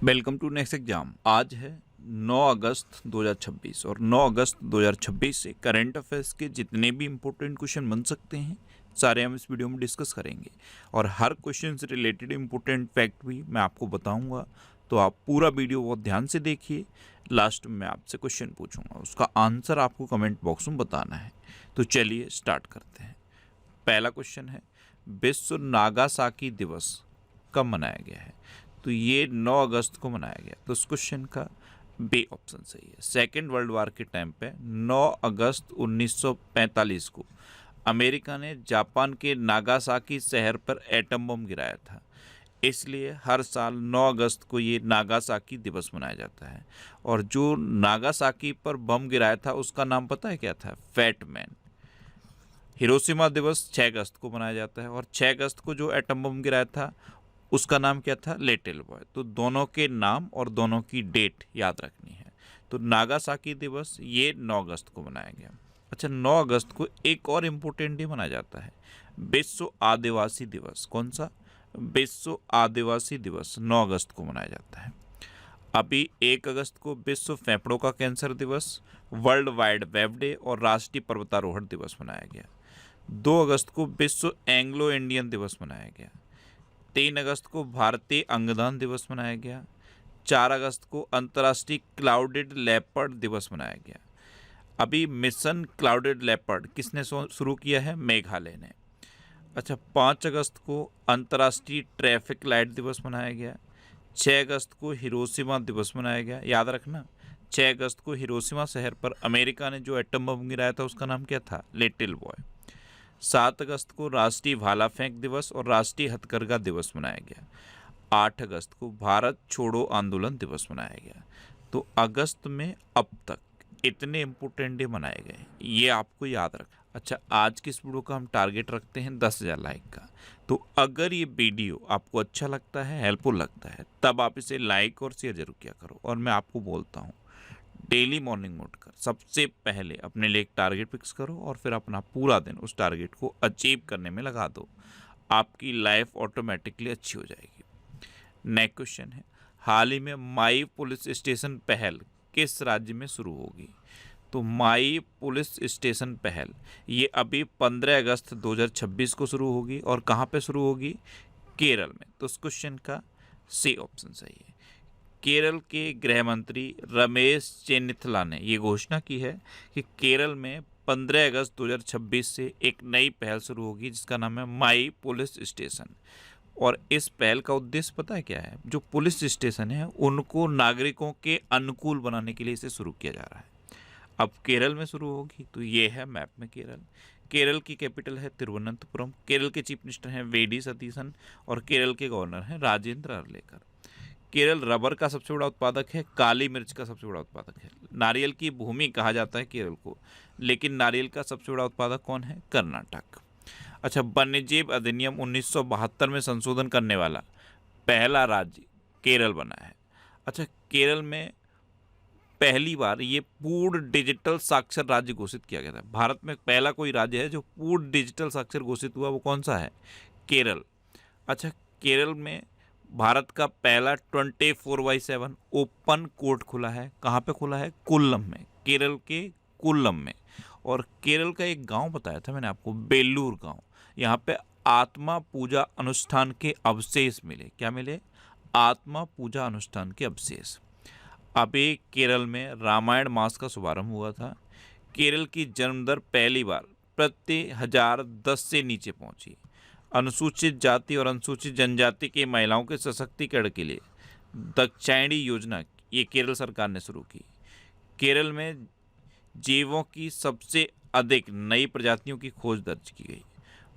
Welcome to next exam. आज है 9 अगस्त 2026 और 9 अगस्त 2026 से करंट अफेयर्स के जितने भी इम्पोर्टेंट क्वेश्चन बन सकते हैं सारे हम इस वीडियो में डिस्कस करेंगे और हर क्वेश्चन से रिलेटेड इम्पोर्टेंट फैक्ट भी मैं आपको बताऊंगा। तो आप पूरा वीडियो बहुत ध्यान से देखिए। लास्ट में मैं आपसे क्वेश्चन पूछूंगा, उसका आंसर आपको कमेंट बॉक्स में बताना है। तो चलिए स्टार्ट करते हैं। पहला क्वेश्चन है, विश्व नागासाकी दिवस कब मनाया गया है? तो ये 9 अगस्त को मनाया गया। तो उस क्वेश्चन का बी ऑप्शन सही है। सेकेंड वर्ल्ड वार के टाइम पे 9 अगस्त 1945 को अमेरिका ने जापान के नागासाकी शहर पर एटम बम गिराया था, इसलिए हर साल 9 अगस्त को ये नागासाकी दिवस मनाया जाता है। और जो नागासाकी पर बम गिराया था उसका नाम पता है क्या था? Fat man. हिरोशिमा दिवस 6 अगस्त को मनाया जाता है और 6 अगस्त को जो एटम बम गिराया था उसका नाम क्या था? Little boy. तो दोनों के नाम और दोनों की डेट याद रखनी है। तो नागासाकी दिवस ये 9 अगस्त को मनाया गया। अच्छा, 9 अगस्त को एक और इम्पोर्टेंट डे मनाया जाता है, विश्व आदिवासी दिवस। कौन सा? विश्व आदिवासी दिवस 9 अगस्त को मनाया जाता है। अभी 1 अगस्त को विश्व फेफड़ों का कैंसर दिवस, वर्ल्ड वाइड वेब डे और राष्ट्रीय पर्वतारोहण दिवस मनाया गया। 2 अगस्त को विश्व एंग्लो इंडियन दिवस मनाया गया। 3 अगस्त को भारतीय अंगदान दिवस मनाया गया। 4 अगस्त को अंतर्राष्ट्रीय क्लाउडेड लेपर्ड दिवस मनाया गया। अभी मिशन क्लाउडेड लेपर्ड किसने शुरू किया है? मेघालय ने। अच्छा, 5 अगस्त को अंतर्राष्ट्रीय ट्रैफिक लाइट दिवस मनाया गया। 6 अगस्त को हिरोशिमा दिवस मनाया गया। याद रखना, 6 अगस्त को हिरोशिमा शहर पर अमेरिका ने जो एटम बम गिराया था उसका नाम क्या था? Little boy. 7 अगस्त को राष्ट्रीय भाला फेंक दिवस और राष्ट्रीय हथकरघा दिवस मनाया गया। 8 अगस्त को भारत छोड़ो आंदोलन दिवस मनाया गया। तो अगस्त में अब तक इतने इम्पोर्टेंट डे मनाए गए, ये आपको याद रख। अच्छा, आज की इस वीडियो का हम टारगेट रखते हैं 10,000 लाइक का। तो अगर ये वीडियो आपको अच्छा लगता है, हेल्पफुल लगता है, तब आप इसे लाइक और शेयर जरूर किया करो। और मैं आपको बोलता हूँ, डेली मॉर्निंग में उठकर सबसे पहले अपने लिए एक टारगेट फिक्स करो और फिर अपना पूरा दिन उस टारगेट को अचीव करने में लगा दो। आपकी लाइफ ऑटोमेटिकली अच्छी हो जाएगी। नेक्स्ट क्वेश्चन है, हाल ही में माई पुलिस स्टेशन पहल किस राज्य में शुरू होगी? तो माई पुलिस स्टेशन पहल ये अभी 15 अगस्त 2026 को शुरू होगी और कहाँ पे शुरू होगी? केरल में। तो उस क्वेश्चन का सी ऑप्शन सही है। केरल के गृह मंत्री रमेश चेन्निथला ने ये घोषणा की है कि केरल में 15 अगस्त 2026 से एक नई पहल शुरू होगी जिसका नाम है माई पुलिस स्टेशन। और इस पहल का उद्देश्य पता है क्या है? जो पुलिस स्टेशन है उनको नागरिकों के अनुकूल बनाने के लिए इसे शुरू किया जा रहा है। अब केरल में शुरू होगी, तो ये है मैप में केरल। केरल की कैपिटल है तिरुवनंतपुरम। केरल के चीफ मिनिस्टर हैं वेडी सतीसन और केरल के गवर्नर हैं राजेंद्र अर्लेकर। केरल रबर का सबसे बड़ा उत्पादक है, काली मिर्च का सबसे बड़ा उत्पादक है। नारियल की भूमि कहा जाता है केरल को, लेकिन नारियल का सबसे बड़ा उत्पादक कौन है? कर्नाटक। अच्छा, वन्यजीव अधिनियम 1972 में संशोधन करने वाला पहला राज्य केरल बना है। अच्छा, केरल में पहली बार ये पूर्ण डिजिटल साक्षर राज्य घोषित किया गया था। भारत में पहला कोई राज्य है जो पूर्ण डिजिटल साक्षर घोषित हुआ, वो कौन सा है? केरल। अच्छा, केरल में भारत का पहला 24/7 ओपन कोर्ट खुला है। कहाँ पे खुला है? कोल्लम में, केरल के कोल्लम में। और केरल का एक गांव बताया था मैंने आपको, बेल्लूर गांव। यहाँ पे आत्मा पूजा अनुष्ठान के अवशेष मिले। क्या मिले? आत्मा पूजा अनुष्ठान के अवशेष। अभी केरल में रामायण मास का शुभारंभ हुआ था। केरल की जन्म दर पहली बार प्रति 1000 10 से नीचे पहुंची। अनुसूचित जाति और अनुसूचित जनजाति की महिलाओं के सशक्तिकरण के लिए दक्षिणायनी योजना ये केरल सरकार ने शुरू की। केरल में जीवों की सबसे अधिक नई प्रजातियों की खोज दर्ज की गई।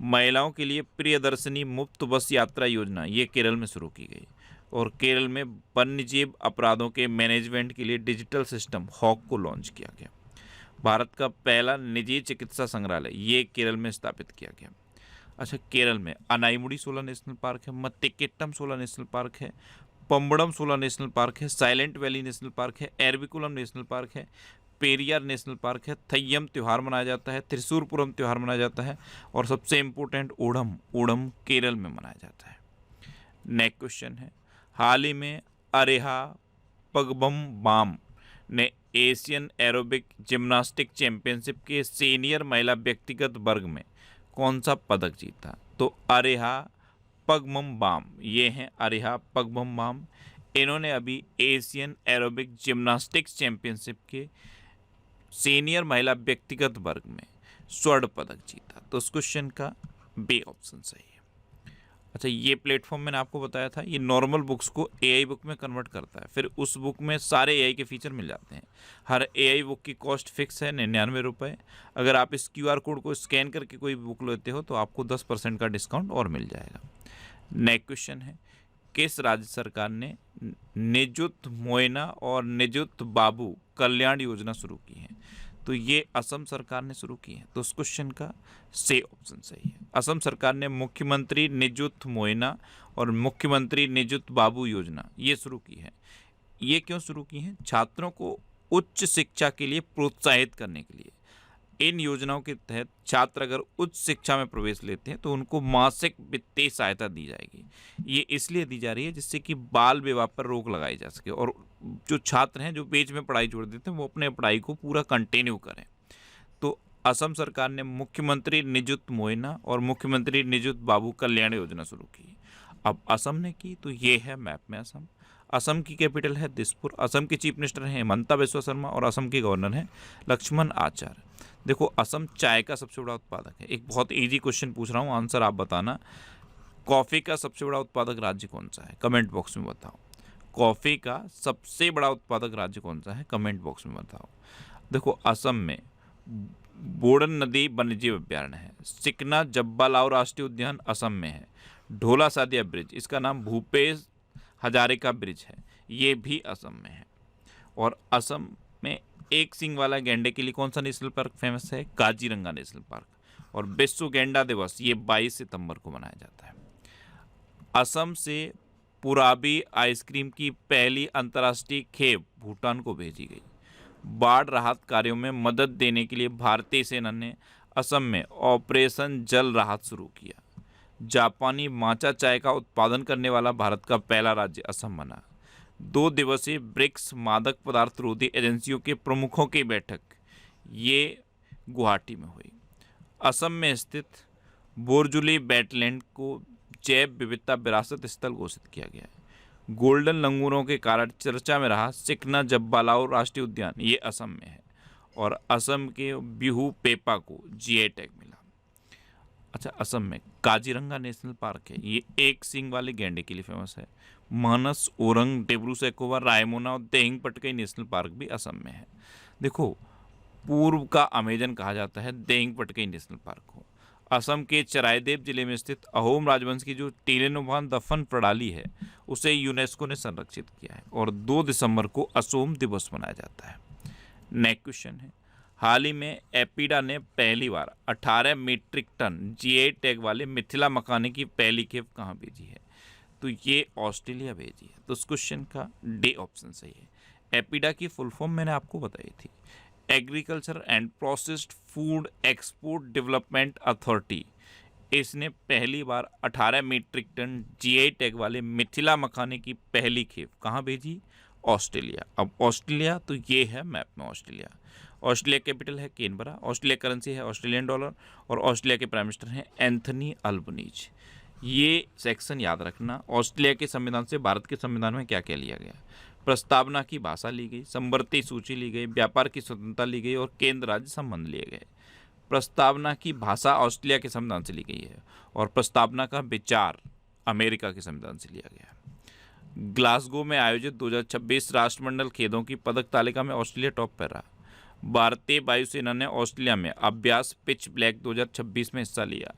महिलाओं के लिए प्रियदर्शनी मुफ्त बस यात्रा योजना ये केरल में शुरू की गई। और केरल में वन्यजीव अपराधों के मैनेजमेंट के लिए डिजिटल सिस्टम हॉक को लॉन्च किया गया। भारत का पहला निजी चिकित्सा संग्रहालय ये केरल में स्थापित किया गया। अच्छा, केरल में अनाईमुड़ी 16 नेशनल पार्क है, मत्तिकेट्टम 16 नेशनल पार्क है, पंबड़म 16 नेशनल पार्क है, साइलेंट वैली नेशनल पार्क है, एरविकुलम नेशनल पार्क है, पेरियार नेशनल पार्क है, थय्यम त्यौहार मनाया जाता है, त्रिशूरपुरम त्यौहार मनाया जाता है और सबसे इम्पोर्टेंट ओणम केरल में मनाया जाता है। नेक्स्ट क्वेश्चन है, हाल ही में अरेहा पगबम ने एशियन एरोबिक जिम्नास्टिक चैंपियनशिप के सीनियर महिला व्यक्तिगत वर्ग में कौन सा पदक जीता? तो अरेहा पगबम, ये हैं अरेहा पगबम। इन्होंने अभी एशियन एरोबिक जिम्नास्टिक्स चैंपियनशिप के सीनियर महिला व्यक्तिगत वर्ग में स्वर्ण पदक जीता। तो उस क्वेश्चन का बी ऑप्शन सही है। अच्छा, ये प्लेटफॉर्म मैंने आपको बताया था, ये नॉर्मल बुक्स को एआई बुक में कन्वर्ट करता है, फिर उस बुक में सारे एआई के फीचर मिल जाते हैं। हर एआई बुक की कॉस्ट फिक्स है 99 रुपये। अगर आप इस क्यूआर कोड को स्कैन करके कोई बुक लेते हो तो आपको 10% का डिस्काउंट और मिल जाएगा। नेक्स्ट क्वेश्चन है, किस राज्य सरकार ने निजुत मोयना और निजुत बाबू कल्याण योजना शुरू की है? तो ये असम सरकार ने शुरू की है। तो उस क्वेश्चन का से ऑप्शन सही है। असम सरकार ने मुख्यमंत्री निजुत मोयना और मुख्यमंत्री निजुत बाबू योजना ये शुरू की है। ये क्यों शुरू की है? छात्रों को उच्च शिक्षा के लिए प्रोत्साहित करने के लिए। इन योजनाओं के तहत छात्र अगर उच्च शिक्षा में प्रवेश लेते हैं तो उनको मासिक वित्तीय सहायता दी जाएगी। ये इसलिए दी जा रही है जिससे कि बाल विवाह पर रोक लगाई जा सके और जो छात्र हैं जो बीच में पढ़ाई छोड़ देते हैं वो अपने पढ़ाई को पूरा कंटिन्यू करें। तो असम सरकार ने मुख्यमंत्री निजुत मोयना और मुख्यमंत्री निजुत बाबू कल्याण योजना शुरू की। अब असम ने की तो ये है मैप में असम। असम की कैपिटल है दिसपुर। असम के चीफ मिनिस्टर हैं हिमंता बिस्वा शर्मा और असम के गवर्नर हैं लक्ष्मण आचार्य। देखो, असम चाय का सबसे बड़ा उत्पादक है। एक बहुत इजी क्वेश्चन पूछ रहा हूँ, आंसर आप बताना। कॉफ़ी का सबसे बड़ा उत्पादक राज्य कौन सा है? कमेंट बॉक्स में बताओ। कॉफ़ी का सबसे बड़ा उत्पादक राज्य कौन सा है? कमेंट बॉक्स में बताओ। देखो, असम में बोडन नदी वन्यजीव अभ्यारण्य है। सिकना जब्बालाव राष्ट्रीय उद्यान असम में है। ढोला सादिया ब्रिज, इसका नाम भूपेश हजारिका ब्रिज है, ये भी असम में है। और असम में एक सींग वाला गैंडे के लिए कौन सा नेशनल पार्क फेमस है? Kaziranga national park. और विश्व गैंडा दिवस ये 22 सितंबर को मनाया जाता है। असम से पुराबी आइसक्रीम की पहली अंतर्राष्ट्रीय खेप भूटान को भेजी गई। बाढ़ राहत कार्यों में मदद देने के लिए भारतीय सेना ने असम में ऑपरेशन जल राहत शुरू किया। जापानी माचा चाय का उत्पादन करने वाला भारत का पहला राज्य असम बना। 2 दिवसीय ब्रिक्स मादक पदार्थ रोधी एजेंसियों के प्रमुखों की बैठक ये गुवाहाटी में हुई। असम में स्थित बोरजुली वेटलैंड को जैव विविधता विरासत स्थल घोषित किया गया है। गोल्डन लंगूरों के कारण चर्चा में रहा सिकना जब्बालाव राष्ट्रीय उद्यान ये असम में है। और असम के बिहू पेपा को जीआई टैग मिला। अच्छा, असम में काजीरंगा नेशनल पार्क है, ये एक सींग वाले गैंडे के लिए फेमस है। मानस, ओरंग, डिब्रू सैखोवा, रायमोना और देहिंग पटकाई नेशनल पार्क भी असम में है। देखो, पूर्व का अमेजन कहा जाता है देहिंग पटकाई नेशनल पार्क को। असम के चरायदेव जिले में स्थित अहोम राजवंश की जो टीलेनुबान दफन प्रणाली है उसे यूनेस्को ने संरक्षित किया है और 2 दिसंबर को असोम दिवस मनाया जाता है। नेक्स्ट क्वेश्चन है, हाल ही में एपिडा ने पहली बार 18 मीट्रिक टन जीआई टैग वाले मिथिला मखाने की पहली खेप कहाँ भेजी है? तो ये ऑस्ट्रेलिया भेजी है। तो उस क्वेश्चन का डी ऑप्शन सही है। एपिडा की फुल फॉर्म मैंने आपको बताई थी, agriculture and processed food export development authority. इसने पहली बार 18 मीट्रिक टन जीआई टैग वाले मिथिला मखाने की पहली खेप कहाँ भेजी? ऑस्ट्रेलिया। अब ऑस्ट्रेलिया तो ये है मैप में ऑस्ट्रेलिया। ऑस्ट्रेलिया कैपिटल है कैनबरा। ऑस्ट्रेलिया करेंसी है ऑस्ट्रेलियन डॉलर और ऑस्ट्रेलिया के प्राइम मिनिस्टर हैं एंथनी अल्बनीज। ये सेक्शन याद रखना। ऑस्ट्रेलिया के संविधान से भारत के संविधान में क्या क्या लिया गया? प्रस्तावना की भाषा ली गई, संवर्ती सूची ली गई, व्यापार की स्वतंत्रता ली गई और केंद्र राज्य संबंध लिए गए। प्रस्तावना की भाषा ऑस्ट्रेलिया के संविधान से ली गई है और प्रस्तावना का विचार अमेरिका के संविधान से लिया गया है। ग्लासगो में आयोजित 2026 राष्ट्रमंडल खेलों की पदक तालिका में ऑस्ट्रेलिया टॉप पर रहा। भारतीय वायुसेना ने ऑस्ट्रेलिया में अभ्यास पिच ब्लैक 2026 में हिस्सा लिया।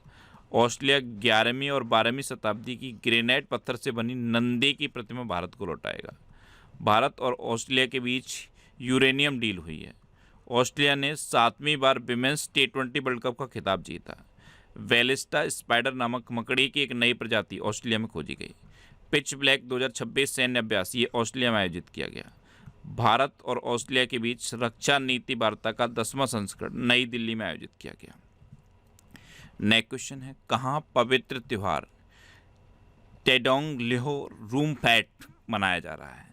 ऑस्ट्रेलिया 11वीं और 12वीं शताब्दी की ग्रेनाइट पत्थर से बनी नंदी की प्रतिमा भारत को लौटाएगा। भारत और ऑस्ट्रेलिया के बीच यूरेनियम डील हुई है। ऑस्ट्रेलिया ने 7वीं बार विमेंस T20 वर्ल्ड कप का खिताब जीता। वेलिस्टा स्पाइडर नामक मकड़ी की एक नई प्रजाति ऑस्ट्रेलिया में खोजी गई। पिच ब्लैक 2026 सैन्य अभ्यास ये ऑस्ट्रेलिया में आयोजित किया गया। भारत और ऑस्ट्रेलिया के बीच रक्षा नीति वार्ता का 10वां संस्करण नई दिल्ली में आयोजित किया गया। नेक्स्ट क्वेश्चन है, कहाँ पवित्र त्योहार टेडोंग लिहो रूमफैट मनाया जा रहा है।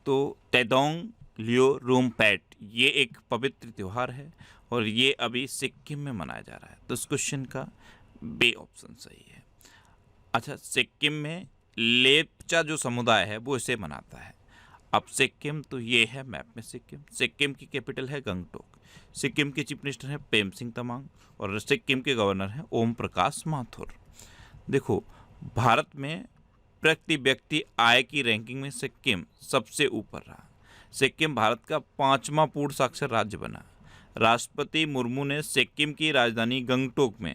तो तेदोंग ल्योरुमपैट ये एक पवित्र त्यौहार है और ये अभी सिक्किम में मनाया जा रहा है। तो इस क्वेश्चन का बी ऑप्शन सही है। अच्छा, सिक्किम में लेप्चा जो समुदाय है वो इसे मनाता है। अब सिक्किम तो ये है मैप में सिक्किम। सिक्किम की कैपिटल है गंगटोक। सिक्किम के चीफ मिनिस्टर हैं प्रेम सिंह तमांग और सिक्किम के गवर्नर हैं ओम प्रकाश माथुर। देखो, भारत में प्रति व्यक्ति आय की रैंकिंग में सिक्किम सबसे ऊपर रहा। सिक्किम भारत का 5वां पूर्ण साक्षर राज्य बना। राष्ट्रपति मुर्मू ने सिक्किम की राजधानी गंगटोक में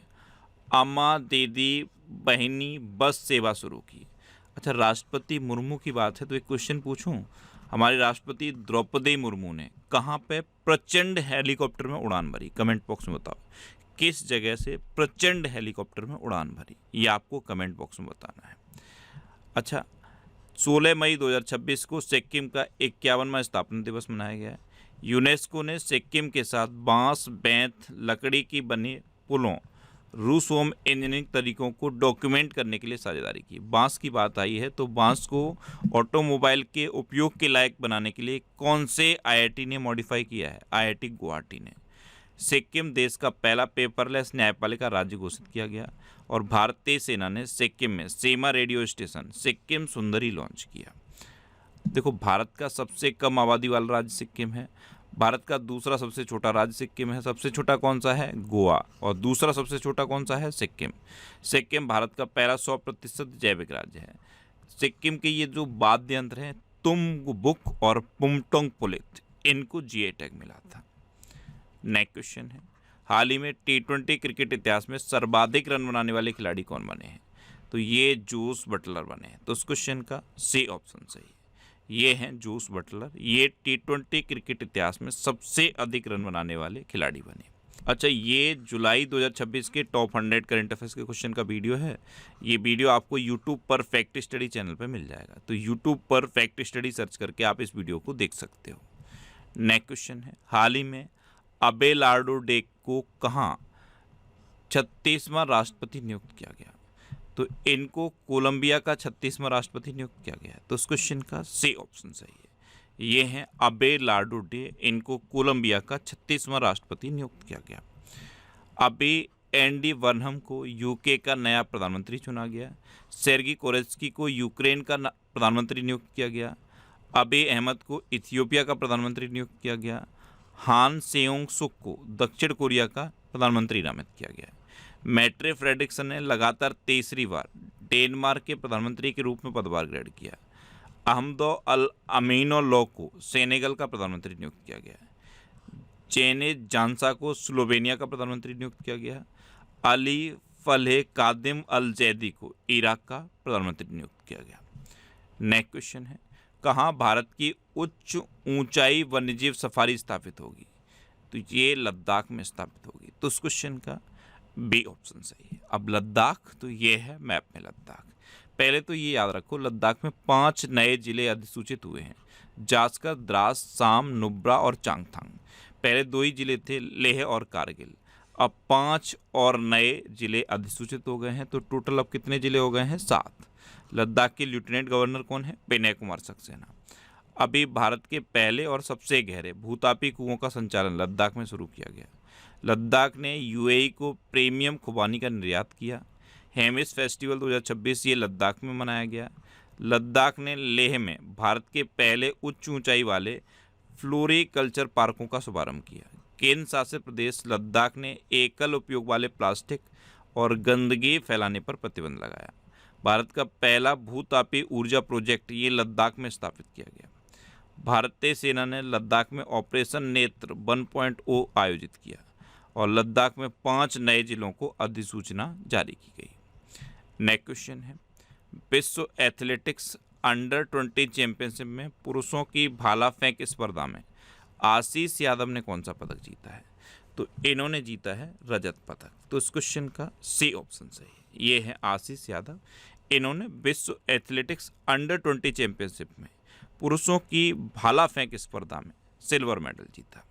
अम्मा दीदी बहिनी बस सेवा शुरू की। अच्छा, राष्ट्रपति मुर्मू की बात है तो एक क्वेश्चन पूछूं। हमारे राष्ट्रपति द्रौपदी मुर्मू ने कहाँ पे प्रचंड हेलीकॉप्टर में उड़ान भरी? कमेंट बॉक्स में बताओ किस जगह से प्रचंड हेलीकॉप्टर में उड़ान भरी, ये आपको कमेंट बॉक्स में बताना है। अच्छा, 16 मई 2026 को सिक्किम का 51वां स्थापना दिवस मनाया गया है। यूनेस्को ने सिक्किम के साथ बांस, बेंत, लकड़ी की बनी पुलों, रूसोम इंजीनियरिंग तरीकों को डॉक्यूमेंट करने के लिए साझेदारी की। बांस की बात आई है तो बांस को ऑटोमोबाइल के उपयोग के लायक बनाने के लिए कौन से आईआईटी ने मॉडिफाई किया है? आईआईटी गुवाहाटी ने। सिक्किम देश का पहला पेपरलेस न्यायपालिका राज्य घोषित किया गया और भारतीय सेना ने सिक्किम में सीमा रेडियो स्टेशन सिक्किम सुंदरी लॉन्च किया। देखो, भारत का सबसे कम आबादी वाला राज्य सिक्किम है। भारत का दूसरा सबसे छोटा राज्य सिक्किम है। सबसे छोटा कौन सा है? गोवा। और दूसरा सबसे छोटा कौन सा है? सिक्किम। सिक्किम भारत का पहला 100% जैविक राज्य है। सिक्किम के ये जो वाद्य यंत्र हैं तुम्बुक और पुमटोंग पुलित, इनको जीआई टैग मिला था। नेक्स्ट क्वेश्चन है, हाल ही में T20 क्रिकेट इतिहास में सर्वाधिक रन बनाने वाले खिलाड़ी कौन बने हैं? तो ये जोस बटलर बने हैं। तो उस क्वेश्चन का सी ऑप्शन सही है। ये हैं जोस बटलर। ये T20 क्रिकेट इतिहास में सबसे अधिक रन बनाने वाले खिलाड़ी बने। अच्छा, ये जुलाई 2026 के टॉप 100 करंट अफेयर्स के क्वेश्चन का वीडियो है। ये वीडियो आपको यूट्यूब पर फैक्ट स्टडी चैनल पर मिल जाएगा। तो यूट्यूब पर फैक्ट स्टडी सर्च करके आप इस वीडियो को देख सकते हो। नेक्स्ट क्वेश्चन है, हाल ही में अबेलार्डो डे को कहाँ 36वां राष्ट्रपति नियुक्त किया गया? तो इनको कोलंबिया का 36वां राष्ट्रपति नियुक्त किया गया है। तो इस क्वेश्चन का सी ऑप्शन सही है। ये हैं अबेलार्डो डे, इनको कोलंबिया का 36वां राष्ट्रपति नियुक्त किया गया। अबे एंडी वर्नहम को यूके का नया प्रधानमंत्री चुना गया। सेर्गी कोरेत्स्की को यूक्रेन का प्रधानमंत्री नियुक्त किया गया। अबे अहमद को इथियोपिया का प्रधानमंत्री नियुक्त किया गया। हान सेयोंग सुक को दक्षिण कोरिया का प्रधानमंत्री नामित किया गया। मैट्रे फ्रेडरिक्सन ने लगातार तीसरी बार डेनमार्क के प्रधानमंत्री के रूप में पदभार ग्रहण किया। अहमदो अल अमीनो लो को सेनेगल का प्रधानमंत्री नियुक्त किया गया। चेने जानसा को स्लोवेनिया का प्रधानमंत्री नियुक्त किया गया। अली फलह कादिम अल जैदी को इराक का प्रधानमंत्री नियुक्त किया गया। नेक्स्ट क्वेश्चन है, कहाँ भारत की उच्च ऊंचाई वन्यजीव सफारी स्थापित होगी? तो ये लद्दाख में स्थापित होगी। तो उस क्वेश्चन का बी ऑप्शन सही है। अब लद्दाख तो ये है मैप में लद्दाख। पहले तो ये याद रखो, लद्दाख में 5 नए जिले अधिसूचित हुए हैं, जास्कर, द्रास, साम, नुब्रा और चांगथांग। पहले 2 ही जिले थे, लेह और कारगिल। अब 5 और नए जिले अधिसूचित हो गए हैं, तो टोटल अब कितने जिले हो गए हैं? 7। लद्दाख के लेफ्टिनेंट गवर्नर कौन है? विनय कुमार सक्सेना। अभी भारत के पहले और सबसे गहरे भूतापी कुओं का संचालन लद्दाख में शुरू किया गया। लद्दाख ने यूएई को प्रीमियम खुबानी का निर्यात किया। हेमिस फेस्टिवल 2026 ये लद्दाख में मनाया गया। लद्दाख ने लेह में भारत के पहले उच्च ऊंचाई वाले फ्लोरिकल्चर पार्कों का शुभारंभ किया। केंद्र शासित प्रदेश लद्दाख ने एकल उपयोग वाले प्लास्टिक और गंदगी फैलाने पर प्रतिबंध लगाया। भारत का पहला भूतापी ऊर्जा प्रोजेक्ट ये लद्दाख में स्थापित किया गया। भारतीय सेना ने लद्दाख में ऑपरेशन नेत्र 1.0 आयोजित किया और लद्दाख में 5 नए जिलों को अधिसूचना जारी की गई। नेक्स्ट क्वेश्चन है, विश्व एथलेटिक्स अंडर 20 चैंपियनशिप में पुरुषों की भाला फेंक स्पर्धा में आशीष यादव ने कौन सा पदक जीता है? तो इन्होंने जीता है रजत पदक। तो इस क्वेश्चन का सी ऑप्शन सही है। ये है आशीष यादव। इन्होंने विश्व एथलेटिक्स अंडर 20 चैंपियनशिप में पुरुषों की भाला फेंक स्पर्धा में सिल्वर मेडल जीता।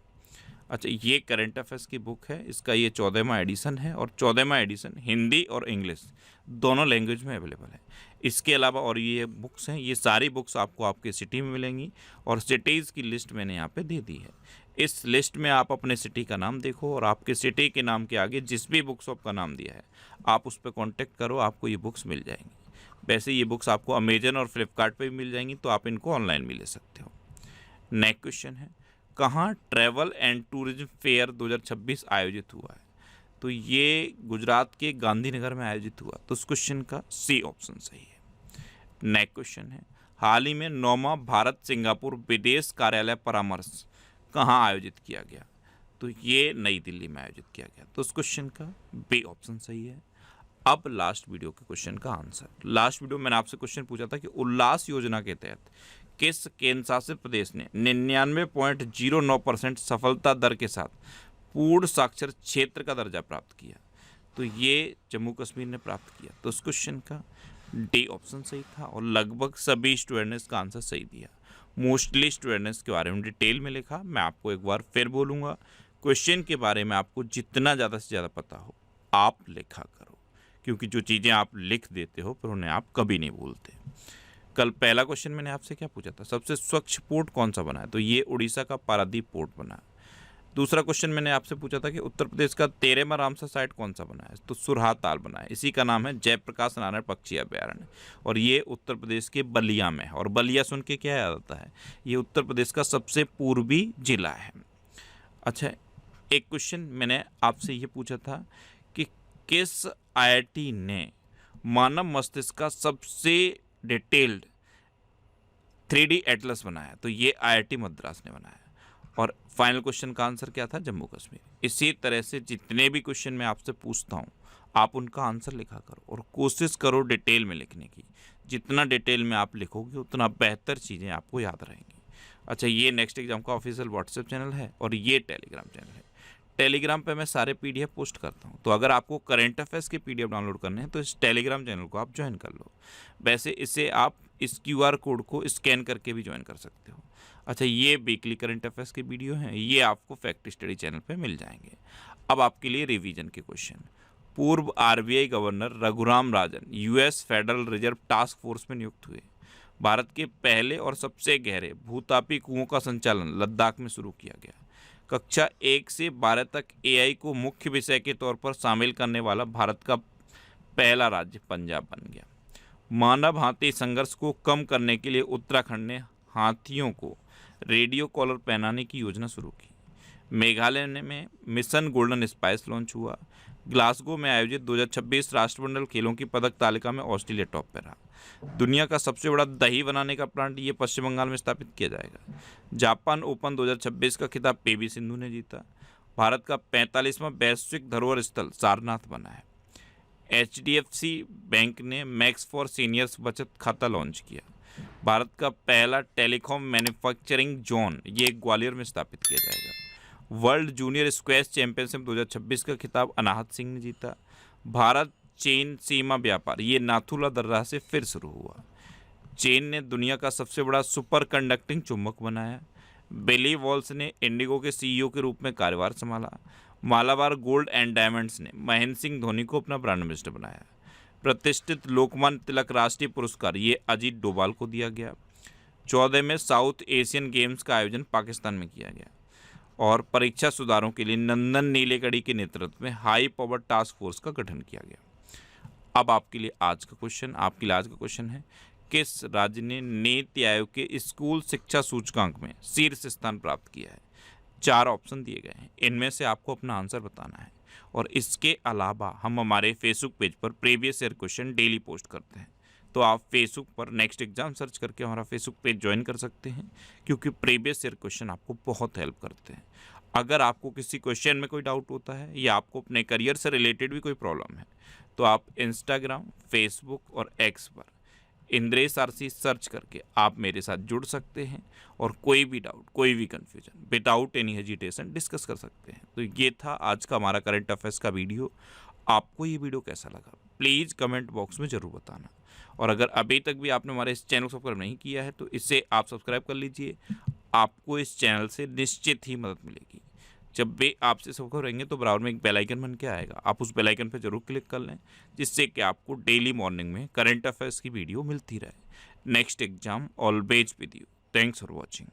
अच्छा, ये करंट अफेयर्स की बुक है, इसका ये 14वां एडिशन है और 14वां एडिशन हिंदी और इंग्लिश दोनों लैंग्वेज में अवेलेबल है। इसके अलावा और ये बुक्स हैं, ये सारी बुक्स आपको आपके सिटी में मिलेंगी और सिटीज़ की लिस्ट मैंने यहाँ पे दे दी है। इस लिस्ट में आप अपने सिटी का नाम देखो और आपके सिटी के नाम के आगे जिस भी बुक शॉप का नाम दिया है आप उस पर कॉन्टेक्ट करो, आपको ये बुक्स मिल जाएंगी। वैसे ये बुक्स आपको अमेजन और फ्लिपकार्ट पे भी मिल जाएंगी, तो आप इनको ऑनलाइन भी ले सकते हो। नेक्स्ट क्वेश्चन है, कहाँ ट्रैवल एंड टूरिज्म फेयर 2026 आयोजित हुआ है? तो ये गुजरात के गांधीनगर में आयोजित हुआ, तो उस क्वेश्चन का सी ऑप्शन सही है। नेक्स्ट क्वेश्चन है, हाल ही में 9वां भारत सिंगापुर विदेश कार्यालय परामर्श कहाँ आयोजित किया गया? तो ये नई दिल्ली में आयोजित किया गया, तो उस क्वेश्चन का बी ऑप्शन सही है। अब लास्ट वीडियो के क्वेश्चन का आंसर। लास्ट वीडियो में मैंने आपसे क्वेश्चन पूछा था कि उल्लास योजना के तहत किस केंद्र शासित प्रदेश ने 99.09% सफलता दर के साथ पूर्ण साक्षर क्षेत्र का दर्जा प्राप्त किया? तो ये जम्मू कश्मीर ने प्राप्त किया, तो उस क्वेश्चन का डी ऑप्शन सही था और लगभग सभी स्टूडेंट ने इसका आंसर सही दिया। मोस्टली स्टूडेंट ने इसके बारे में डिटेल में लिखा। मैं आपको एक बार फिर बोलूँगा, क्वेश्चन के बारे में आपको जितना ज़्यादा से ज़्यादा पता हो आप लिखा करो, क्योंकि जो चीज़ें आप लिख देते हो फिर उन्हें आप कभी नहीं भूलते। कल पहला क्वेश्चन मैंने आपसे क्या पूछा था, सबसे स्वच्छ पोर्ट कौन सा बना है? तो ये उड़ीसा का पारादीप पोर्ट बना है। दूसरा क्वेश्चन मैंने आपसे पूछा था कि उत्तर प्रदेश का 13वां रामसर साइट कौन सा बना है? तो सुरहा ताल बना है, इसी का नाम है जयप्रकाश नारायण पक्षी अभ्यारण्य और ये उत्तर प्रदेश के बलिया में है। और बलिया सुन के क्या याद आता है, ये उत्तर प्रदेश का सबसे पूर्वी जिला है। अच्छा, एक क्वेश्चन मैंने आपसे ये पूछा था कि किस IIT ने मानव मस्तिष्क का सबसे डिटेल्ड 3D एटलस बनाया? तो ये IIT मद्रास ने बनाया। और फाइनल क्वेश्चन का आंसर क्या था? जम्मू कश्मीर। इसी तरह से जितने भी क्वेश्चन मैं आपसे पूछता हूँ आप उनका आंसर लिखा करो और कोशिश करो डिटेल में लिखने की। जितना डिटेल में आप लिखोगे उतना बेहतर चीज़ें आपको याद रहेंगी। अच्छा, ये नेक्स्ट एग्जाम का ऑफिशियल व्हाट्सएप चैनल है और ये टेलीग्राम चैनल है। टेलीग्राम पे मैं सारे PDF पोस्ट करता हूँ, तो अगर आपको करंट अफेयर्स के PDF डाउनलोड करने हैं तो इस टेलीग्राम चैनल को आप ज्वाइन कर लो। वैसे इसे आप इस QR कोड को स्कैन करके भी ज्वाइन कर सकते हो। अच्छा, ये वीकली करंट अफेयर्स के वीडियो हैं, ये आपको फैक्ट स्टडी चैनल पे मिल जाएंगे। अब आपके लिए रिवीजन के क्वेश्चन। पूर्व RBI governor Raghuram Rajan US federal reserve task force में नियुक्त हुए। भारत के पहले और सबसे गहरे भूतापी कुओं का संचालन लद्दाख में शुरू किया गया। कक्षा 1 से 12 तक AI को मुख्य विषय के तौर पर शामिल करने वाला भारत का पहला राज्य पंजाब बन गया। मानव हाथी संघर्ष को कम करने के लिए उत्तराखंड ने हाथियों को रेडियो कॉलर पहनाने की योजना शुरू की। मेघालय में मिशन गोल्डन स्पाइस लॉन्च हुआ। ग्लासगो में आयोजित 2026 राष्ट्रमंडल खेलों की पदक तालिका में ऑस्ट्रेलिया टॉप पर रहा। दुनिया का सबसे बड़ा दही बनाने का प्लांट ये पश्चिम बंगाल में स्थापित किया जाएगा। जापान ओपन 2026 का खिताब PV सिंधु ने जीता। भारत का 45वां वैश्विक धरोहर स्थल सारनाथ बना है। HDFC बैंक ने मैक्स फॉर सीनियर्स बचत खाता लॉन्च किया। भारत का पहला टेलीकॉम मैन्युफैक्चरिंग जोन ये ग्वालियर में स्थापित किया जाएगा। वर्ल्ड जूनियर स्क्वैश चैंपियनशिप 2026 का खिताब अनाहत सिंह ने जीता। भारत चीन सीमा व्यापार ये नाथुला दर्रा से फिर शुरू हुआ। चीन ने दुनिया का सबसे बड़ा सुपर कंडक्टिंग चुंबक बनाया। बिली वॉल्स ने इंडिगो के CEO के रूप में कार्यभार संभाला। मालाबार गोल्ड एंड डायमंड्स ने महेंद्र सिंह धोनी को अपना ब्रांड एम्बेसडर बनाया। प्रतिष्ठित लोकमान्य तिलक राष्ट्रीय पुरस्कार ये अजीत डोभाल को दिया गया। 14 में साउथ एशियन गेम्स का आयोजन पाकिस्तान में किया गया। और परीक्षा सुधारों के लिए नंदन नीलेकड़ी के नेतृत्व में हाई पावर टास्क फोर्स का गठन किया गया। अब आपके लिए आज का क्वेश्चन है, किस राज्य ने नीति आयोग के स्कूल शिक्षा सूचकांक में शीर्ष स्थान प्राप्त किया है? 4 ऑप्शन दिए गए हैं, इनमें से आपको अपना आंसर बताना है। और इसके अलावा हम हमारे फेसबुक पेज पर previous year question daily post करते हैं, तो आप फेसबुक पर नेक्स्ट एग्जाम सर्च करके हमारा फेसबुक पेज ज्वाइन कर सकते हैं, क्योंकि प्रीवियस ईयर क्वेश्चन आपको बहुत हेल्प करते हैं। अगर आपको किसी क्वेश्चन में कोई डाउट होता है या आपको अपने करियर से रिलेटेड भी कोई प्रॉब्लम है, तो आप इंस्टाग्राम, फेसबुक और X पर इंद्रेश RC सर्च करके आप मेरे साथ जुड़ सकते हैं और कोई भी डाउट, कोई भी confusion without any hesitation discuss कर सकते हैं। तो ये था आज का हमारा करंट अफेयर्स का वीडियो। आपको ये वीडियो कैसा लगा प्लीज़ कमेंट बॉक्स में ज़रूर बताना। और अगर अभी तक भी आपने हमारे इस चैनल को सब्सक्राइब नहीं किया है तो इसे आप सब्सक्राइब कर लीजिए, आपको इस चैनल से निश्चित ही मदद मिलेगी। जब वे आपसे सबको रहेंगे तो बराबर में एक बेल आइकन बन के आएगा, आप उस बेल आइकन पर जरूर क्लिक कर लें, जिससे कि आपको डेली मॉर्निंग में करंट अफेयर्स की वीडियो मिलती रहे। Next exam always with you. Thanks for watching.